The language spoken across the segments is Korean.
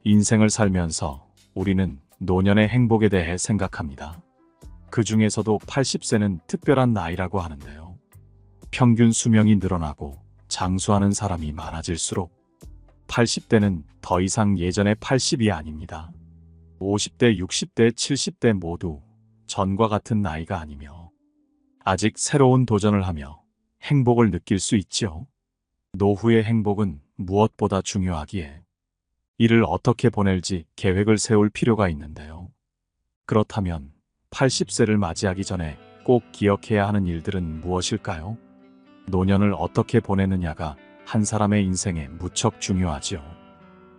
인생을 살면서 우리는 노년의 행복에 대해 생각합니다. 그 중에서도 80세는 특별한 나이라고 하는데요. 평균 수명이 늘어나고 장수하는 사람이 많아질수록 80대는 더 이상 예전의 80이 아닙니다. 50대, 60대, 70대 모두 전과 같은 나이가 아니며 아직 새로운 도전을 하며 행복을 느낄 수 있지요. 노후의 행복은 무엇보다 중요하기에 이를 어떻게 보낼지 계획을 세울 필요가 있는데요. 그렇다면 80세를 맞이하기 전에 꼭 기억해야 하는 일들은 무엇일까요? 노년을 어떻게 보내느냐가 한 사람의 인생에 무척 중요하지요.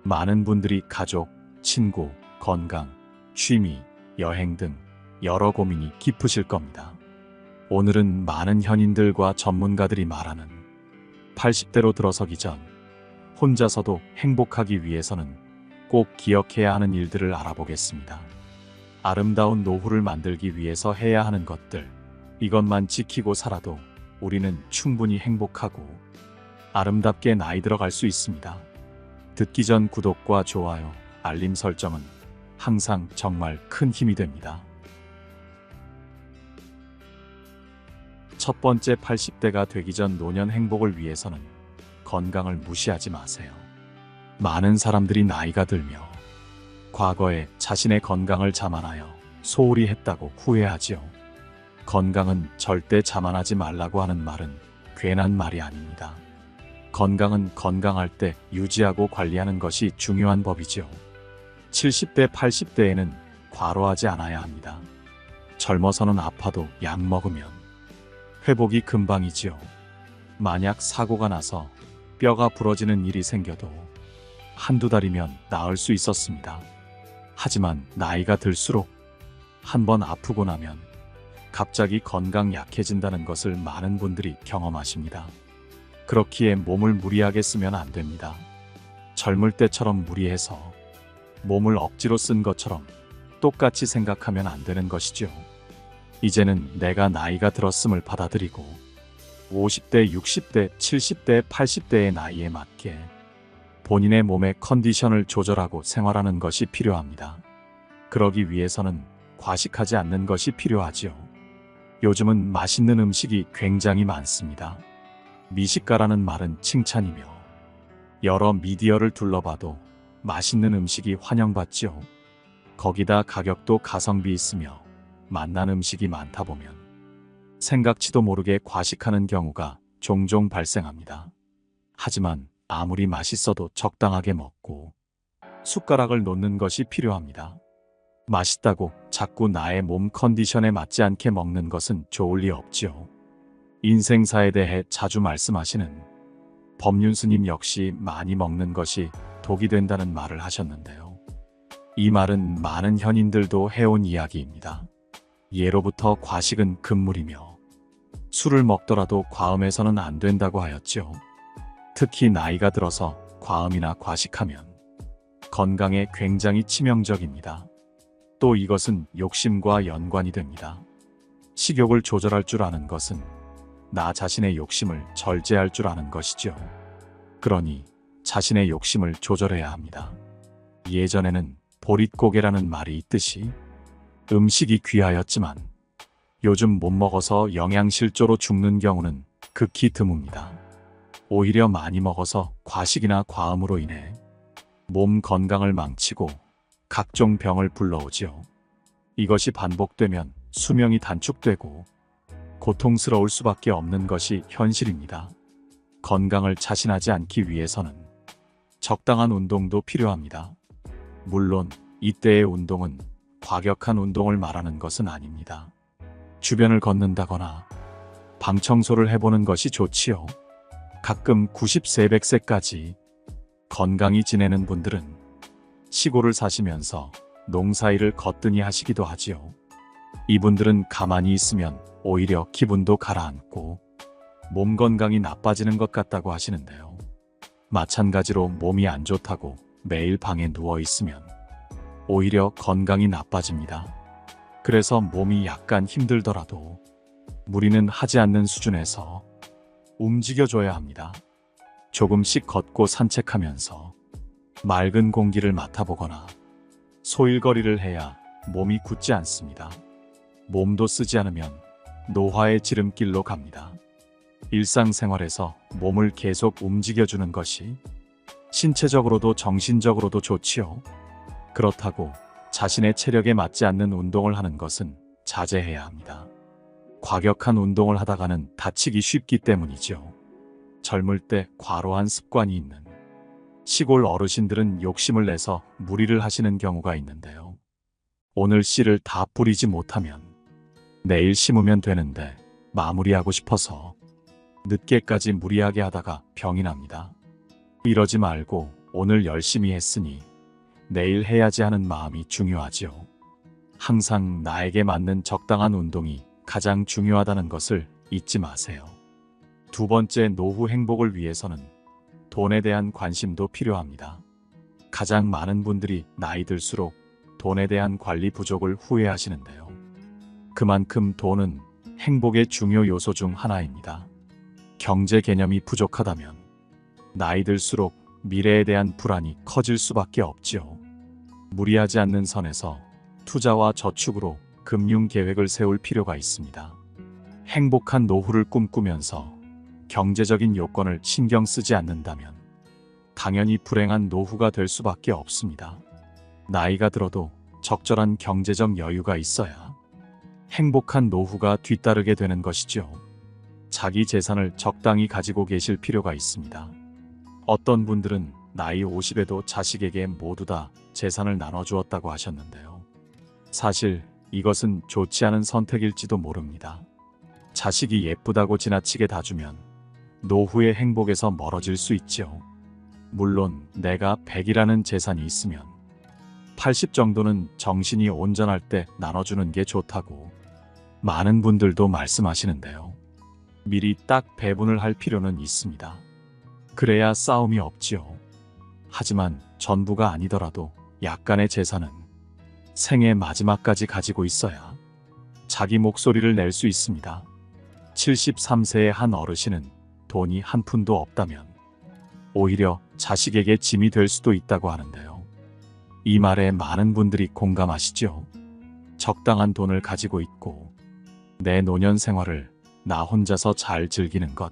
많은 분들이 가족, 친구, 건강, 취미, 여행 등 여러 고민이 깊으실 겁니다. 오늘은 많은 현인들과 전문가들이 말하는 80대로 들어서기 전 혼자서도 행복하기 위해서는 꼭 기억해야 하는 일들을 알아보겠습니다. 아름다운 노후를 만들기 위해서 해야 하는 것들, 이것만 지키고 살아도 우리는 충분히 행복하고 아름답게 나이 들어갈 수 있습니다. 듣기 전 구독과 좋아요, 알림 설정은 항상 정말 큰 힘이 됩니다. 첫 번째, 80대가 되기 전 노년 행복을 위해서는 건강을 무시하지 마세요. 많은 사람들이 나이가 들며 과거에 자신의 건강을 자만하여 소홀히 했다고 후회하지요. 건강은 절대 자만하지 말라고 하는 말은 괜한 말이 아닙니다. 건강은 건강할 때 유지하고 관리하는 것이 중요한 법이지요. 70대, 80대에는 과로하지 않아야 합니다. 젊어서는 아파도 약 먹으면 회복이 금방이지요. 만약 사고가 나서 뼈가 부러지는 일이 생겨도 한두 달이면 나을 수 있었습니다. 하지만 나이가 들수록 한번 아프고 나면 갑자기 건강 약해진다는 것을 많은 분들이 경험하십니다. 그렇기에 몸을 무리하게 쓰면 안 됩니다. 젊을 때처럼 무리해서 몸을 억지로 쓴 것처럼 똑같이 생각하면 안 되는 것이죠. 이제는 내가 나이가 들었음을 받아들이고 50대, 60대, 70대, 80대의 나이에 맞게 본인의 몸의 컨디션을 조절하고 생활하는 것이 필요합니다. 그러기 위해서는 과식하지 않는 것이 필요하지요. 요즘은 맛있는 음식이 굉장히 많습니다. 미식가라는 말은 칭찬이며 여러 미디어를 둘러봐도 맛있는 음식이 환영받지요. 거기다 가격도 가성비 있으며 맛난 음식이 많다 보면 생각지도 모르게 과식하는 경우가 종종 발생합니다. 하지만 아무리 맛있어도 적당하게 먹고 숟가락을 놓는 것이 필요합니다. 맛있다고 자꾸 나의 몸 컨디션에 맞지 않게 먹는 것은 좋을 리 없지요. 인생사에 대해 자주 말씀하시는 법륜 스님 역시 많이 먹는 것이 독이 된다는 말을 하셨는데요. 이 말은 많은 현인들도 해온 이야기입니다. 예로부터 과식은 금물이며 술을 먹더라도 과음해서는 안 된다고 하였지요. 특히 나이가 들어서 과음이나 과식하면 건강에 굉장히 치명적입니다. 또 이것은 욕심과 연관이 됩니다. 식욕을 조절할 줄 아는 것은 나 자신의 욕심을 절제할 줄 아는 것이죠. 그러니 자신의 욕심을 조절해야 합니다. 예전에는 보릿고개라는 말이 있듯이 음식이 귀하였지만 요즘 못 먹어서 영양실조로 죽는 경우는 극히 드뭅니다. 오히려 많이 먹어서 과식이나 과음으로 인해 몸 건강을 망치고 각종 병을 불러오지요. 이것이 반복되면 수명이 단축되고 고통스러울 수밖에 없는 것이 현실입니다. 건강을 자신하지 않기 위해서는 적당한 운동도 필요합니다. 물론 이때의 운동은 과격한 운동을 말하는 것은 아닙니다. 주변을 걷는다거나 방 청소를 해보는 것이 좋지요. 가끔 90세, 100세까지 건강히 지내는 분들은 시골을 사시면서 농사일을 거뜬히 하시기도 하지요. 이분들은 가만히 있으면 오히려 기분도 가라앉고 몸 건강이 나빠지는 것 같다고 하시는데요. 마찬가지로 몸이 안 좋다고 매일 방에 누워 있으면 오히려 건강이 나빠집니다. 그래서 몸이 약간 힘들더라도 무리는 하지 않는 수준에서 움직여줘야 합니다. 조금씩 걷고 산책하면서 맑은 공기를 맡아보거나 소일거리를 해야 몸이 굳지 않습니다. 몸도 쓰지 않으면 노화의 지름길로 갑니다. 일상생활에서 몸을 계속 움직여주는 것이 신체적으로도 정신적으로도 좋지요. 그렇다고 자신의 체력에 맞지 않는 운동을 하는 것은 자제해야 합니다. 과격한 운동을 하다가는 다치기 쉽기 때문이죠. 젊을 때 과로한 습관이 있는 시골 어르신들은 욕심을 내서 무리를 하시는 경우가 있는데요. 오늘 씨를 다 뿌리지 못하면 내일 심으면 되는데 마무리하고 싶어서 늦게까지 무리하게 하다가 병이 납니다. 이러지 말고 오늘 열심히 했으니 내일 해야지 하는 마음이 중요하지요. 항상 나에게 맞는 적당한 운동이 가장 중요하다는 것을 잊지 마세요. 두 번째, 노후 행복을 위해서는 돈에 대한 관심도 필요합니다. 가장 많은 분들이 나이 들수록 돈에 대한 관리 부족을 후회하시는데요. 그만큼 돈은 행복의 중요 요소 중 하나입니다. 경제 개념이 부족하다면 나이 들수록 미래에 대한 불안이 커질 수밖에 없지요. 무리하지 않는 선에서 투자와 저축으로 금융 계획을 세울 필요가 있습니다. 행복한 노후를 꿈꾸면서 경제적인 요건을 신경 쓰지 않는다면 당연히 불행한 노후가 될 수밖에 없습니다. 나이가 들어도 적절한 경제적 여유가 있어야 행복한 노후가 뒤따르게 되는 것이죠. 자기 재산을 적당히 가지고 계실 필요가 있습니다. 어떤 분들은 나이 50에도 자식에게 모두 다 재산을 나눠주었다고 하셨는데요. 사실 이것은 좋지 않은 선택일지도 모릅니다. 자식이 예쁘다고 지나치게 다 주면 노후의 행복에서 멀어질 수 있죠. 물론 내가 100이라는 재산이 있으면 80 정도는 정신이 온전할 때 나눠주는 게 좋다고 많은 분들도 말씀하시는데요. 미리 딱 배분을 할 필요는 있습니다. 그래야 싸움이 없지요. 하지만 전부가 아니더라도 약간의 재산은 생애 마지막까지 가지고 있어야 자기 목소리를 낼 수 있습니다. 73세의 한 어르신은 돈이 한 푼도 없다면 오히려 자식에게 짐이 될 수도 있다고 하는데요. 이 말에 많은 분들이 공감하시죠? 적당한 돈을 가지고 있고 내 노년 생활을 나 혼자서 잘 즐기는 것,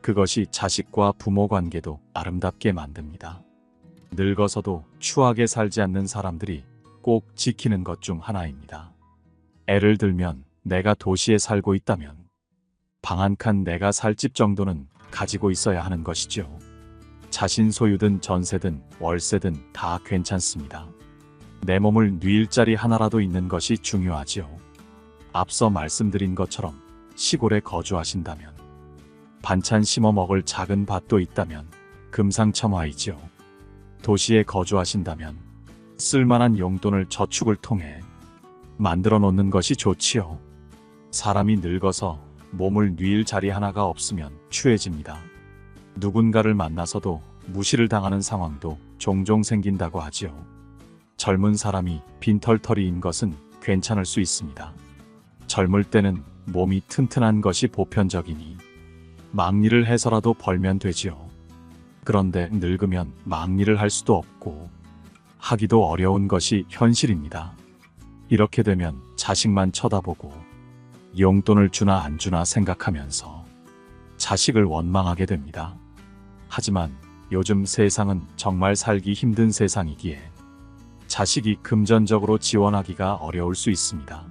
그것이 자식과 부모 관계도 아름답게 만듭니다. 늙어서도 추하게 살지 않는 사람들이 꼭 지키는 것 중 하나입니다. 예를 들면 내가 도시에 살고 있다면 방 한 칸 내가 살 집 정도는 가지고 있어야 하는 것이죠. 자신 소유든 전세든 월세든 다 괜찮습니다. 내 몸을 누일 자리 하나라도 있는 것이 중요하지요. 앞서 말씀드린 것처럼 시골에 거주하신다면 반찬 심어 먹을 작은 밭도 있다면 금상첨화이지요. 도시에 거주하신다면 쓸만한 용돈을 저축을 통해 만들어 놓는 것이 좋지요. 사람이 늙어서 몸을 누일 자리 하나가 없으면 추해집니다. 누군가를 만나서도 무시를 당하는 상황도 종종 생긴다고 하지요. 젊은 사람이 빈털터리인 것은 괜찮을 수 있습니다. 젊을 때는 몸이 튼튼한 것이 보편적이니 막일을 해서라도 벌면 되지요. 그런데 늙으면 막일을 할 수도 없고 하기도 어려운 것이 현실입니다. 이렇게 되면 자식만 쳐다보고 용돈을 주나 안 주나 생각하면서 자식을 원망하게 됩니다. 하지만 요즘 세상은 정말 살기 힘든 세상이기에 자식이 금전적으로 지원하기가 어려울 수 있습니다.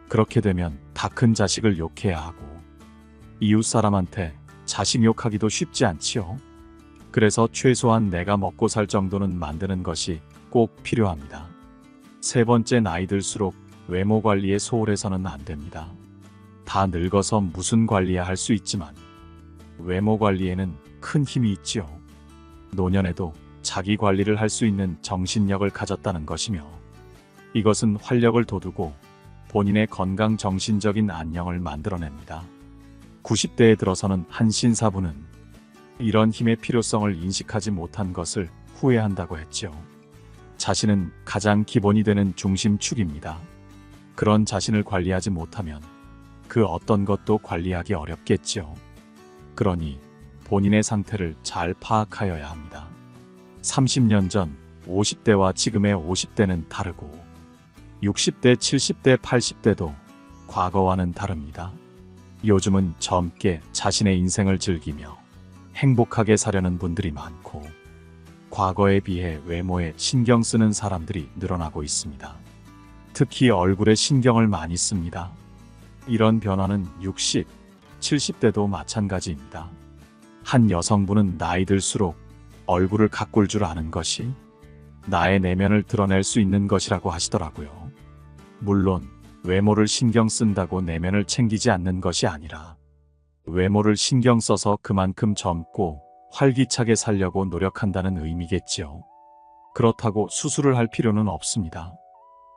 그렇게 되면 다 큰 자식을 욕해야 하고 이웃 사람한테 자식 욕하기도 쉽지 않지요. 그래서 최소한 내가 먹고 살 정도는 만드는 것이 꼭 필요합니다. 세 번째, 나이 들수록 외모 관리에 소홀해서는 안 됩니다. 다 늙어서 무슨 관리야 할 수 있지만 외모 관리에는 큰 힘이 있지요. 노년에도 자기 관리를 할 수 있는 정신력을 가졌다는 것이며 이것은 활력을 돋우고 본인의 건강 정신적인 안녕을 만들어냅니다. 90대에 들어서는 한 신사부는 이런 힘의 필요성을 인식하지 못한 것을 후회한다고 했죠. 자신은 가장 기본이 되는 중심축입니다. 그런 자신을 관리하지 못하면 그 어떤 것도 관리하기 어렵겠죠. 그러니 본인의 상태를 잘 파악하여야 합니다. 30년 전 50대와 지금의 50대는 다르고 60대, 70대, 80대도 과거와는 다릅니다. 요즘은 젊게 자신의 인생을 즐기며 행복하게 사려는 분들이 많고 과거에 비해 외모에 신경 쓰는 사람들이 늘어나고 있습니다. 특히 얼굴에 신경을 많이 씁니다. 이런 변화는 60, 70대도 마찬가지입니다. 한 여성분은 나이 들수록 얼굴을 가꿀 줄 아는 것이 나의 내면을 드러낼 수 있는 것이라고 하시더라고요. 물론 외모를 신경 쓴다고 내면을 챙기지 않는 것이 아니라 외모를 신경 써서 그만큼 젊고 활기차게 살려고 노력한다는 의미겠지요. 그렇다고 수술을 할 필요는 없습니다.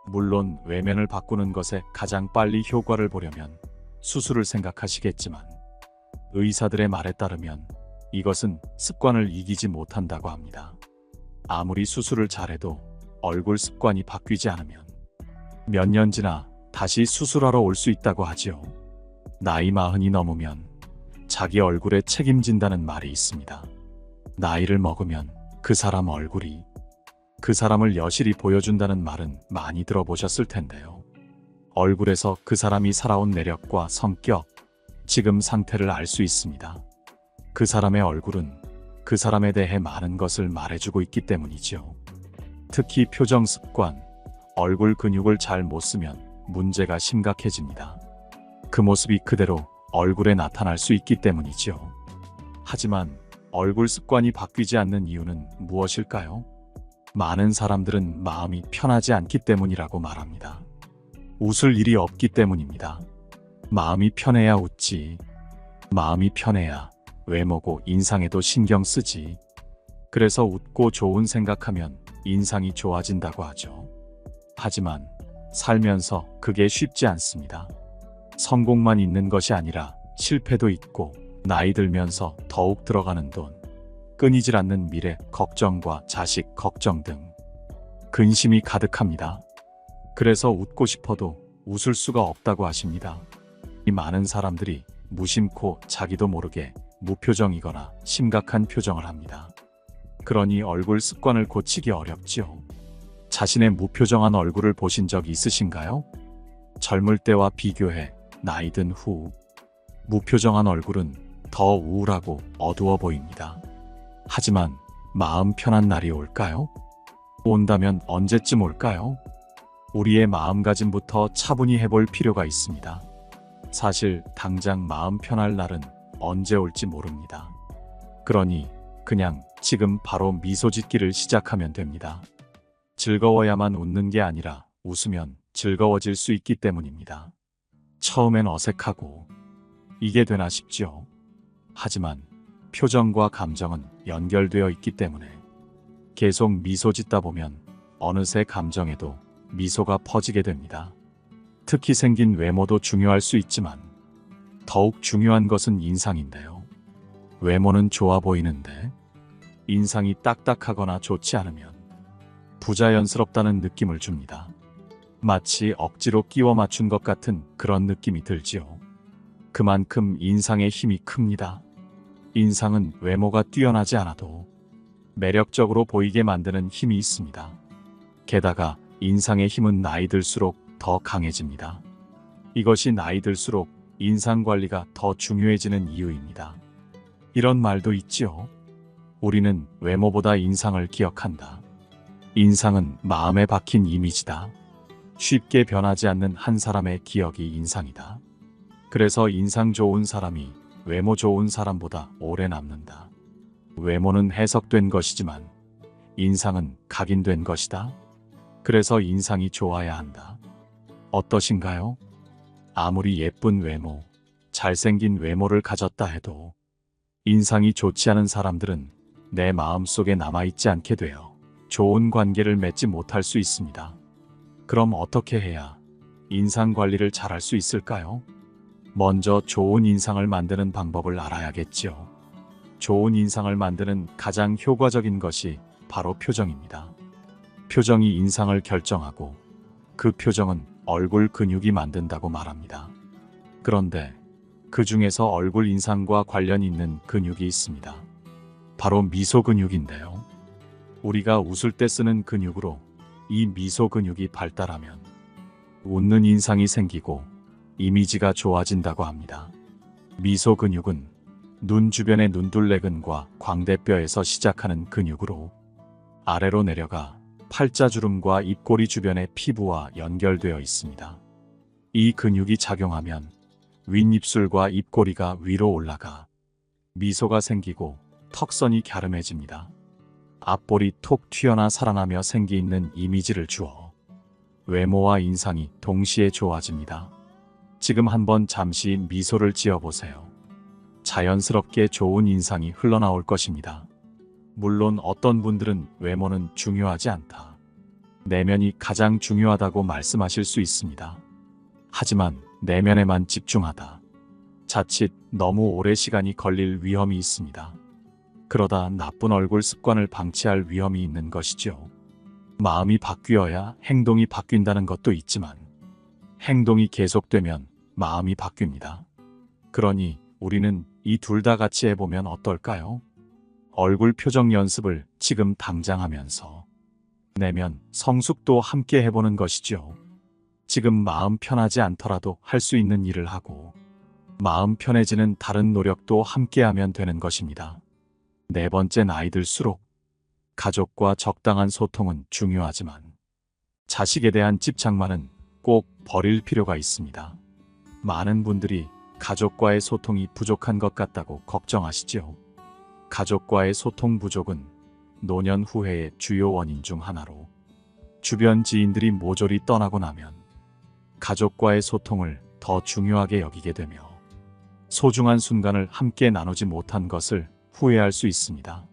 물론 외면을 바꾸는 것에 가장 빨리 효과를 보려면 수술을 생각하시겠지만 의사들의 말에 따르면 이것은 습관을 이기지 못한다고 합니다. 아무리 수술을 잘해도 얼굴 습관이 바뀌지 않으면 몇 년 지나 다시 수술하러 올 수 있다고 하지요. 나이 40이 넘으면 자기 얼굴에 책임진다는 말이 있습니다. 나이를 먹으면 그 사람 얼굴이 그 사람을 여실히 보여준다는 말은 많이 들어보셨을 텐데요. 얼굴에서 그 사람이 살아온 내력과 성격, 지금 상태를 알 수 있습니다. 그 사람의 얼굴은 그 사람에 대해 많은 것을 말해주고 있기 때문이죠. 특히 표정 습관, 얼굴 근육을 잘 못 쓰면 문제가 심각해집니다. 그 모습이 그대로 얼굴에 나타날 수 있기 때문이죠. 하지만 얼굴 습관이 바뀌지 않는 이유는 무엇일까요? 많은 사람들은 마음이 편하지 않기 때문이라고 말합니다. 웃을 일이 없기 때문입니다. 마음이 편해야 웃지. 마음이 편해야 외모고 인상에도 신경 쓰지. 그래서 웃고 좋은 생각하면 인상이 좋아진다고 하죠. 하지만 살면서 그게 쉽지 않습니다. 성공만 있는 것이 아니라 실패도 있고 나이 들면서 더욱 들어가는 돈, 끊이질 않는 미래 걱정과 자식 걱정 등 근심이 가득합니다. 그래서 웃고 싶어도 웃을 수가 없다고 하십니다. 이 많은 사람들이 무심코 자기도 모르게 무표정이거나 심각한 표정을 합니다. 그러니 얼굴 습관을 고치기 어렵지요. 자신의 무표정한 얼굴을 보신 적 있으신가요? 젊을 때와 비교해 나이 든 후 무표정한 얼굴은 더 우울하고 어두워 보입니다. 하지만 마음 편한 날이 올까요? 온다면 언제쯤 올까요? 우리의 마음가짐부터 차분히 해볼 필요가 있습니다. 사실 당장 마음 편할 날은 언제 올지 모릅니다. 그러니 그냥 지금 바로 미소 짓기를 시작하면 됩니다. 즐거워야만 웃는 게 아니라 웃으면 즐거워질 수 있기 때문입니다. 처음엔 어색하고 이게 되나 싶지요. 하지만 표정과 감정은 연결되어 있기 때문에 계속 미소 짓다 보면 어느새 감정에도 미소가 퍼지게 됩니다. 특히 생긴 외모도 중요할 수 있지만 더욱 중요한 것은 인상인데요. 외모는 좋아 보이는데 인상이 딱딱하거나 좋지 않으면 부자연스럽다는 느낌을 줍니다. 마치 억지로 끼워 맞춘 것 같은 그런 느낌이 들지요. 그만큼 인상의 힘이 큽니다. 인상은 외모가 뛰어나지 않아도 매력적으로 보이게 만드는 힘이 있습니다. 게다가 인상의 힘은 나이 들수록 더 강해집니다. 이것이 나이 들수록 인상 관리가 더 중요해지는 이유입니다. 이런 말도 있지요. 우리는 외모보다 인상을 기억한다. 인상은 마음에 박힌 이미지다. 쉽게 변하지 않는 한 사람의 기억이 인상이다. 그래서 인상 좋은 사람이 외모 좋은 사람보다 오래 남는다. 외모는 해석된 것이지만 인상은 각인된 것이다. 그래서 인상이 좋아야 한다. 어떠신가요? 아무리 예쁜 외모, 잘생긴 외모를 가졌다 해도 인상이 좋지 않은 사람들은 내 마음속에 남아있지 않게 되어 좋은 관계를 맺지 못할 수 있습니다. 그럼 어떻게 해야 인상 관리를 잘할 수 있을까요? 먼저 좋은 인상을 만드는 방법을 알아야겠죠. 좋은 인상을 만드는 가장 효과적인 것이 바로 표정입니다. 표정이 인상을 결정하고 그 표정은 얼굴 근육이 만든다고 말합니다. 그런데 그 중에서 얼굴 인상과 관련 있는 근육이 있습니다. 바로 미소 근육인데요. 우리가 웃을 때 쓰는 근육으로 이 미소 근육이 발달하면 웃는 인상이 생기고 이미지가 좋아진다고 합니다. 미소 근육은 눈 주변의 눈둘레근과 광대뼈에서 시작하는 근육으로 아래로 내려가 팔자주름과 입꼬리 주변의 피부와 연결되어 있습니다. 이 근육이 작용하면 윗입술과 입꼬리가 위로 올라가 미소가 생기고 턱선이 갸름해집니다. 앞볼이 톡 튀어나 살아나며 생기 있는 이미지를 주어 외모와 인상이 동시에 좋아집니다. 지금 한번 잠시 미소를 지어보세요. 자연스럽게 좋은 인상이 흘러나올 것입니다. 물론 어떤 분들은 외모는 중요하지 않다. 내면이 가장 중요하다고 말씀하실 수 있습니다. 하지만 내면에만 집중하다. 자칫 너무 오래 시간이 걸릴 위험이 있습니다. 그러다 나쁜 얼굴 습관을 방치할 위험이 있는 것이죠. 마음이 바뀌어야 행동이 바뀐다는 것도 있지만 행동이 계속되면 마음이 바뀝니다. 그러니 우리는 이 둘 다 같이 해보면 어떨까요? 얼굴 표정 연습을 지금 당장 하면서 내면 성숙도 함께 해보는 것이죠. 지금 마음 편하지 않더라도 할 수 있는 일을 하고 마음 편해지는 다른 노력도 함께 하면 되는 것입니다. 네 번째, 나이 들수록 가족과 적당한 소통은 중요하지만 자식에 대한 집착만은 꼭 버릴 필요가 있습니다. 많은 분들이 가족과의 소통이 부족한 것 같다고 걱정하시죠. 가족과의 소통 부족은 노년 후회의 주요 원인 중 하나로 주변 지인들이 모조리 떠나고 나면 가족과의 소통을 더 중요하게 여기게 되며 소중한 순간을 함께 나누지 못한 것을 후회할 수 있습니다.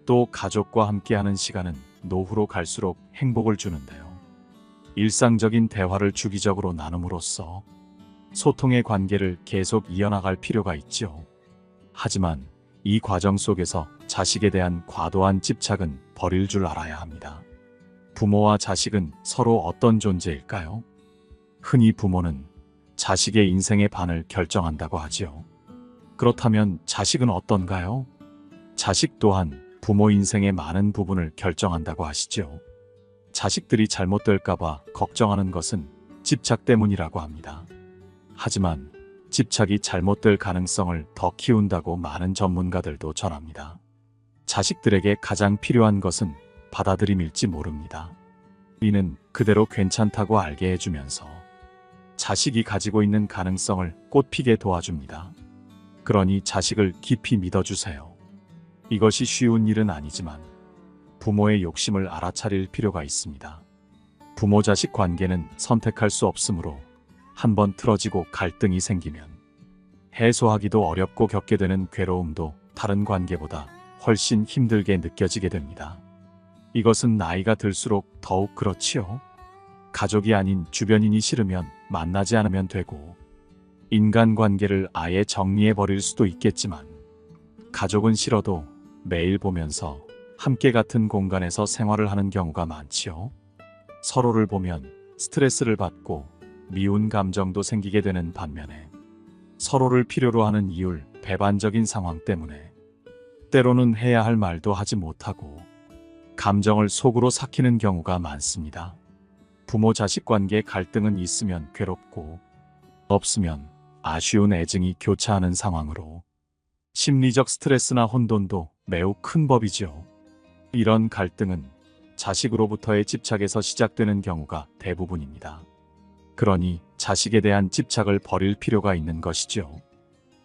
또 가족과 함께하는 시간은 노후로 갈수록 행복을 주는데요. 일상적인 대화를 주기적으로 나눔으로써 소통의 관계를 계속 이어나갈 필요가 있죠. 하지만 이 과정 속에서 자식에 대한 과도한 집착은 버릴 줄 알아야 합니다. 부모와 자식은 서로 어떤 존재일까요? 흔히 부모는 자식의 인생의 반을 결정한다고 하지요. 그렇다면 자식은 어떤가요? 자식 또한 부모 인생의 많은 부분을 결정한다고 하시죠. 자식들이 잘못될까봐 걱정하는 것은 집착 때문이라고 합니다. 하지만 집착이 잘못될 가능성을 더 키운다고 많은 전문가들도 전합니다. 자식들에게 가장 필요한 것은 받아들임일지 모릅니다. 이는 그대로 괜찮다고 알게 해주면서 자식이 가지고 있는 가능성을 꽃피게 도와줍니다. 그러니 자식을 깊이 믿어주세요. 이것이 쉬운 일은 아니지만 부모의 욕심을 알아차릴 필요가 있습니다. 부모-자식 관계는 선택할 수 없으므로 한번 틀어지고 갈등이 생기면 해소하기도 어렵고 겪게 되는 괴로움도 다른 관계보다 훨씬 힘들게 느껴지게 됩니다. 이것은 나이가 들수록 더욱 그렇지요. 가족이 아닌 주변인이 싫으면 만나지 않으면 되고 인간관계를 아예 정리해버릴 수도 있겠지만 가족은 싫어도 매일 보면서 함께 같은 공간에서 생활을 하는 경우가 많지요. 서로를 보면 스트레스를 받고 미운 감정도 생기게 되는 반면에 서로를 필요로 하는 이율 배반적인 상황 때문에 때로는 해야 할 말도 하지 못하고 감정을 속으로 삭히는 경우가 많습니다. 부모-자식 관계 갈등은 있으면 괴롭고 없으면 아쉬운 애증이 교차하는 상황으로 심리적 스트레스나 혼돈도 매우 큰 법이죠. 이런 갈등은 자식으로부터의 집착에서 시작되는 경우가 대부분입니다. 그러니 자식에 대한 집착을 버릴 필요가 있는 것이죠.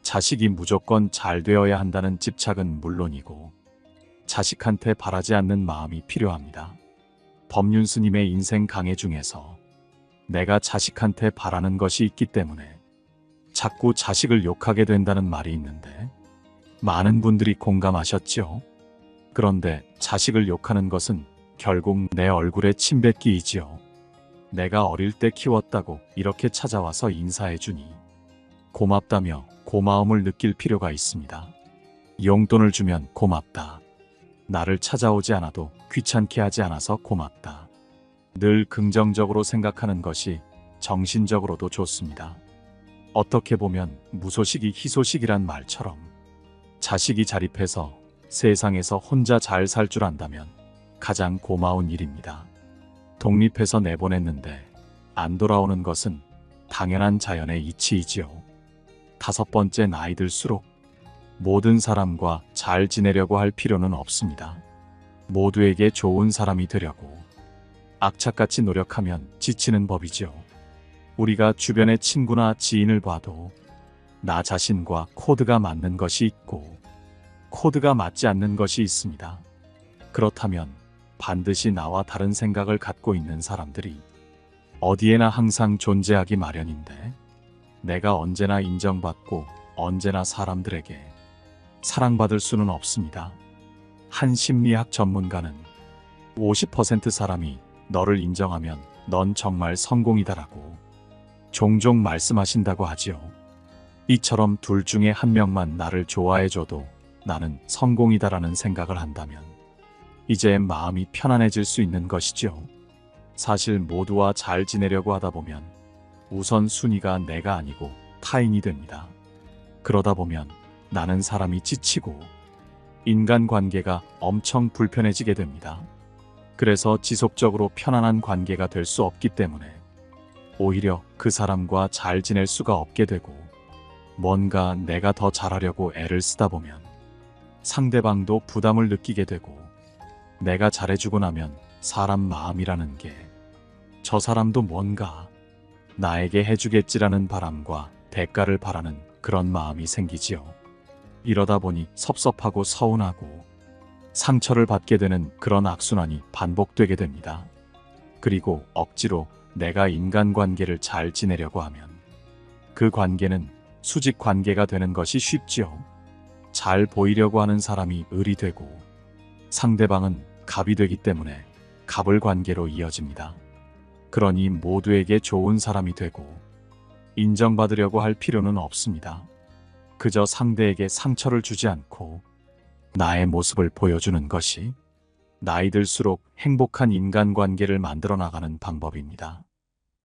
자식이 무조건 잘 되어야 한다는 집착은 물론이고 자식한테 바라지 않는 마음이 필요합니다. 법륜 스님의 인생 강해 중에서 내가 자식한테 바라는 것이 있기 때문에 자꾸 자식을 욕하게 된다는 말이 있는데 많은 분들이 공감하셨죠? 그런데 자식을 욕하는 것은 결국 내 얼굴에 침 뱉기이지요. 내가 어릴 때 키웠다고 이렇게 찾아와서 인사해주니 고맙다며 고마움을 느낄 필요가 있습니다. 용돈을 주면 고맙다. 나를 찾아오지 않아도 귀찮게 하지 않아서 고맙다. 늘 긍정적으로 생각하는 것이 정신적으로도 좋습니다. 어떻게 보면 무소식이 희소식이란 말처럼 자식이 자립해서 세상에서 혼자 잘 살 줄 안다면 가장 고마운 일입니다. 독립해서 내보냈는데 안 돌아오는 것은 당연한 자연의 이치이지요. 5번째, 나이 들수록 모든 사람과 잘 지내려고 할 필요는 없습니다. 모두에게 좋은 사람이 되려고 악착같이 노력하면 지치는 법이죠. 우리가 주변의 친구나 지인을 봐도 나 자신과 코드가 맞는 것이 있고 코드가 맞지 않는 것이 있습니다. 그렇다면 반드시 나와 다른 생각을 갖고 있는 사람들이 어디에나 항상 존재하기 마련인데, 내가 언제나 인정받고 언제나 사람들에게 사랑받을 수는 없습니다. 한 심리학 전문가는 50% 사람이 너를 인정하면 넌 정말 성공이다라고 종종 말씀하신다고 하지요. 이처럼 둘 중에 한 명만 나를 좋아해줘도 나는 성공이다라는 생각을 한다면 이제 마음이 편안해질 수 있는 것이죠. 사실 모두와 잘 지내려고 하다 보면 우선 순위가 내가 아니고 타인이 됩니다. 그러다 보면 나는 사람이 지치고 인간관계가 엄청 불편해지게 됩니다. 그래서 지속적으로 편안한 관계가 될 수 없기 때문에 오히려 그 사람과 잘 지낼 수가 없게 되고, 뭔가 내가 더 잘하려고 애를 쓰다 보면 상대방도 부담을 느끼게 되고, 내가 잘해주고 나면 사람 마음이라는 게 저 사람도 뭔가 나에게 해주겠지라는 바람과 대가를 바라는 그런 마음이 생기지요. 이러다 보니 섭섭하고 서운하고 상처를 받게 되는 그런 악순환이 반복되게 됩니다. 그리고 억지로 내가 인간관계를 잘 지내려고 하면 그 관계는 수직 관계가 되는 것이 쉽지요. 잘 보이려고 하는 사람이 을이 되고 상대방은 갑이 되기 때문에 갑을 관계로 이어집니다. 그러니 모두에게 좋은 사람이 되고 인정받으려고 할 필요는 없습니다. 그저 상대에게 상처를 주지 않고 나의 모습을 보여주는 것이 나이 들수록 행복한 인간관계를 만들어 나가는 방법입니다.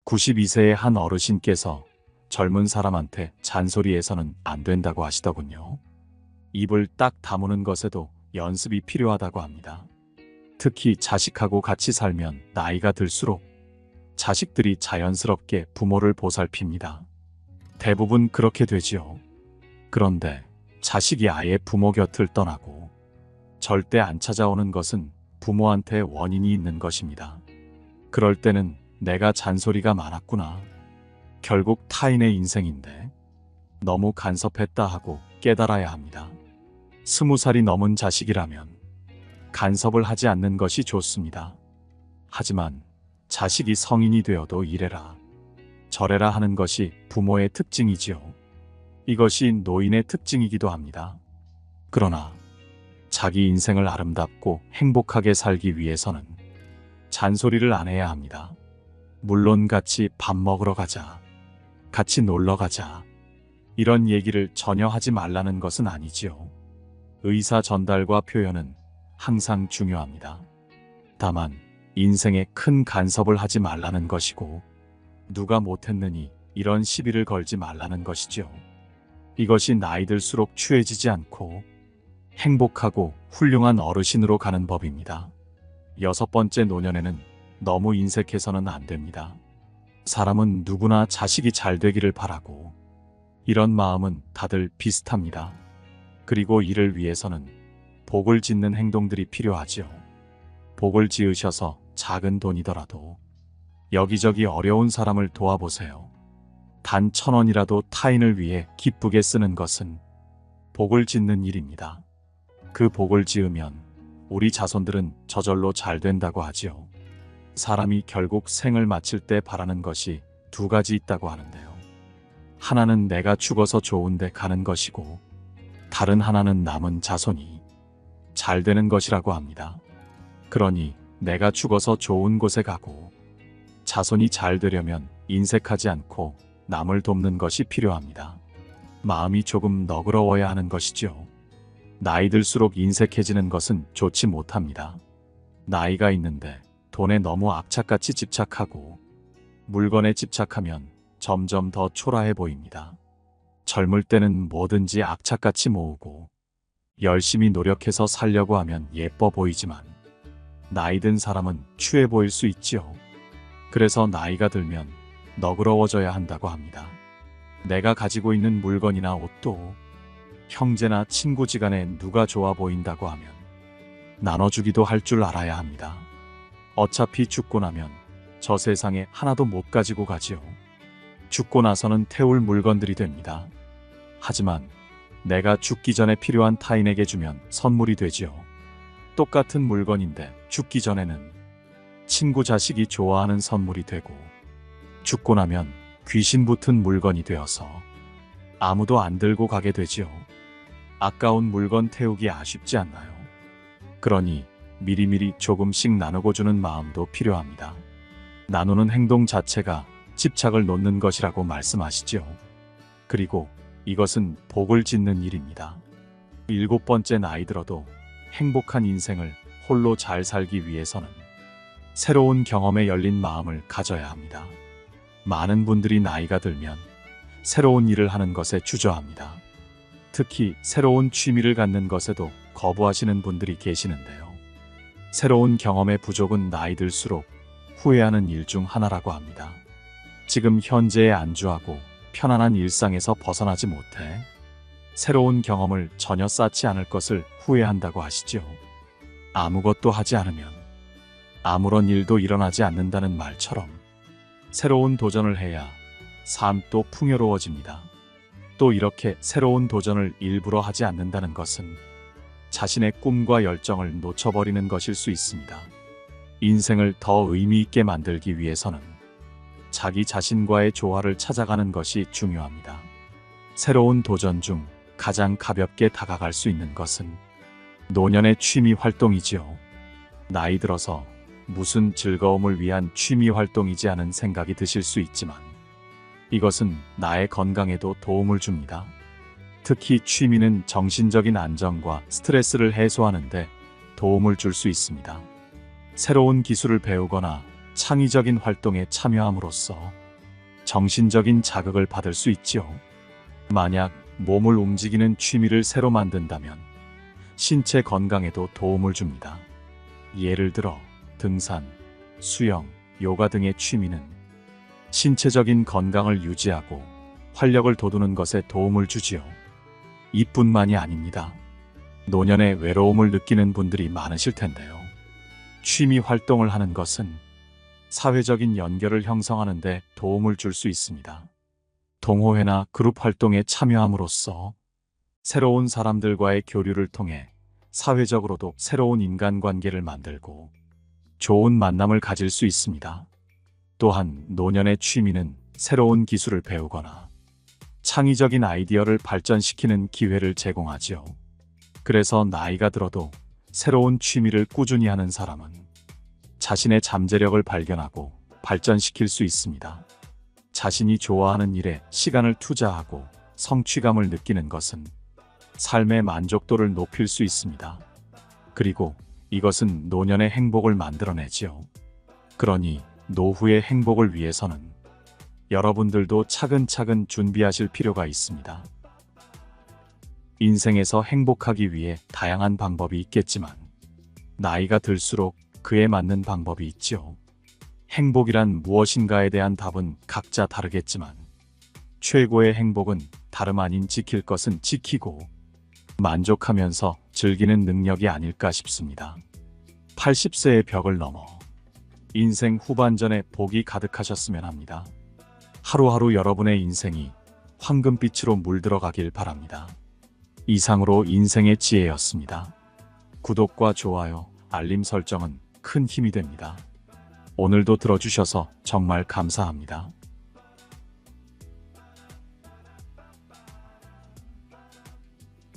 92세의 한 어르신께서 젊은 사람한테 잔소리해서는 안 된다고 하시더군요. 입을 딱 다무는 것에도 연습이 필요하다고 합니다. 특히 자식하고 같이 살면 나이가 들수록 자식들이 자연스럽게 부모를 보살핍니다. 대부분 그렇게 되지요. 그런데 자식이 아예 부모 곁을 떠나고 절대 안 찾아오는 것은 부모한테 원인이 있는 것입니다. 그럴 때는 내가 잔소리가 많았구나, 결국 타인의 인생인데 너무 간섭했다 하고 깨달아야 합니다. 20살이 넘은 자식이라면 간섭을 하지 않는 것이 좋습니다. 하지만 자식이 성인이 되어도 이래라 저래라 하는 것이 부모의 특징이지요. 이것이 노인의 특징이기도 합니다. 그러나 자기 인생을 아름답고 행복하게 살기 위해서는 잔소리를 안 해야 합니다. 물론 같이 밥 먹으러 가자, 같이 놀러 가자, 이런 얘기를 전혀 하지 말라는 것은 아니지요. 의사 전달과 표현은 항상 중요합니다. 다만 인생에 큰 간섭을 하지 말라는 것이고, 누가 못했느니 이런 시비를 걸지 말라는 것이죠. 이것이 나이 들수록 취해지지 않고 행복하고 훌륭한 어르신으로 가는 법입니다. 6번째, 노년에는 너무 인색해서는 안 됩니다. 사람은 누구나 자식이 잘 되기를 바라고 이런 마음은 다들 비슷합니다. 그리고 이를 위해서는 복을 짓는 행동들이 필요하죠. 복을 지으셔서 작은 돈이더라도 여기저기 어려운 사람을 도와보세요. 단 1,000원이라도 타인을 위해 기쁘게 쓰는 것은 복을 짓는 일입니다. 그 복을 지으면 우리 자손들은 저절로 잘 된다고 하지요. 사람이 결국 생을 마칠 때 바라는 것이 2가지 있다고 하는데요. 하나는 내가 죽어서 좋은 데 가는 것이고, 다른 하나는 남은 자손이 잘 되는 것이라고 합니다. 그러니 내가 죽어서 좋은 곳에 가고 자손이 잘 되려면 인색하지 않고 남을 돕는 것이 필요합니다. 마음이 조금 너그러워야 하는 것이죠. 나이 들수록 인색해지는 것은 좋지 못합니다. 나이가 있는데 돈에 너무 악착같이 집착하고 물건에 집착하면 점점 더 초라해 보입니다. 젊을 때는 뭐든지 악착같이 모으고 열심히 노력해서 살려고 하면 예뻐 보이지만 나이 든 사람은 추해 보일 수 있지요. 그래서 나이가 들면 너그러워져야 한다고 합니다. 내가 가지고 있는 물건이나 옷도 형제나 친구지간에 누가 좋아 보인다고 하면 나눠주기도 할 줄 알아야 합니다. 어차피 죽고 나면 저 세상에 하나도 못 가지고 가지요. 죽고 나서는 태울 물건들이 됩니다. 하지만 내가 죽기 전에 필요한 타인에게 주면 선물이 되지요. 똑같은 물건인데 죽기 전에는 친구 자식이 좋아하는 선물이 되고 죽고 나면 귀신 붙은 물건이 되어서 아무도 안 들고 가게 되지요. 아까운 물건 태우기 아쉽지 않나요? 그러니 미리미리 조금씩 나누고 주는 마음도 필요합니다. 나누는 행동 자체가 집착을 놓는 것이라고 말씀하시죠. 그리고 이것은 복을 짓는 일입니다. 7번째, 나이 들어도 행복한 인생을 홀로 잘 살기 위해서는 새로운 경험에 열린 마음을 가져야 합니다. 많은 분들이 나이가 들면 새로운 일을 하는 것에 주저합니다. 특히 새로운 취미를 갖는 것에도 거부하시는 분들이 계시는데요. 새로운 경험의 부족은 나이 들수록 후회하는 일 중 하나라고 합니다. 지금 현재에 안주하고 편안한 일상에서 벗어나지 못해 새로운 경험을 전혀 쌓지 않을 것을 후회한다고 하시죠. 아무것도 하지 않으면 아무런 일도 일어나지 않는다는 말처럼 새로운 도전을 해야 삶도 풍요로워집니다. 또 이렇게 새로운 도전을 일부러 하지 않는다는 것은 자신의 꿈과 열정을 놓쳐버리는 것일 수 있습니다. 인생을 더 의미 있게 만들기 위해서는 자기 자신과의 조화를 찾아가는 것이 중요합니다. 새로운 도전 중 가장 가볍게 다가갈 수 있는 것은 노년의 취미 활동이지요. 나이 들어서 무슨 즐거움을 위한 취미 활동이지 않은 생각이 드실 수 있지만 이것은 나의 건강에도 도움을 줍니다. 특히 취미는 정신적인 안정과 스트레스를 해소하는데 도움을 줄 수 있습니다. 새로운 기술을 배우거나 창의적인 활동에 참여함으로써 정신적인 자극을 받을 수 있지요. 만약 몸을 움직이는 취미를 새로 만든다면 신체 건강에도 도움을 줍니다. 예를 들어 등산, 수영, 요가 등의 취미는 신체적인 건강을 유지하고 활력을 돋우는 것에 도움을 주지요. 이뿐만이 아닙니다. 노년에 외로움을 느끼는 분들이 많으실 텐데요. 취미 활동을 하는 것은 사회적인 연결을 형성하는 데 도움을 줄 수 있습니다. 동호회나 그룹 활동에 참여함으로써 새로운 사람들과의 교류를 통해 사회적으로도 새로운 인간관계를 만들고 좋은 만남을 가질 수 있습니다. 또한 노년의 취미는 새로운 기술을 배우거나 창의적인 아이디어를 발전시키는 기회를 제공하지요. 그래서 나이가 들어도 새로운 취미를 꾸준히 하는 사람은 자신의 잠재력을 발견하고 발전시킬 수 있습니다. 자신이 좋아하는 일에 시간을 투자하고 성취감을 느끼는 것은 삶의 만족도를 높일 수 있습니다. 그리고 이것은 노년의 행복을 만들어내지요. 그러니 노후의 행복을 위해서는 여러분들도 차근차근 준비하실 필요가 있습니다. 인생에서 행복하기 위해 다양한 방법이 있겠지만 나이가 들수록 그에 맞는 방법이 있지요. 행복이란 무엇인가에 대한 답은 각자 다르겠지만 최고의 행복은 다름 아닌 지킬 것은 지키고 만족하면서 즐기는 능력이 아닐까 싶습니다. 80세의 벽을 넘어 인생 후반전에 복이 가득하셨으면 합니다. 하루하루 여러분의 인생이 황금빛으로 물들어가길 바랍니다. 이상으로 인생의 지혜였습니다. 구독과 좋아요, 알림 설정은 큰 힘이 됩니다. 오늘도 들어주셔서 정말 감사합니다.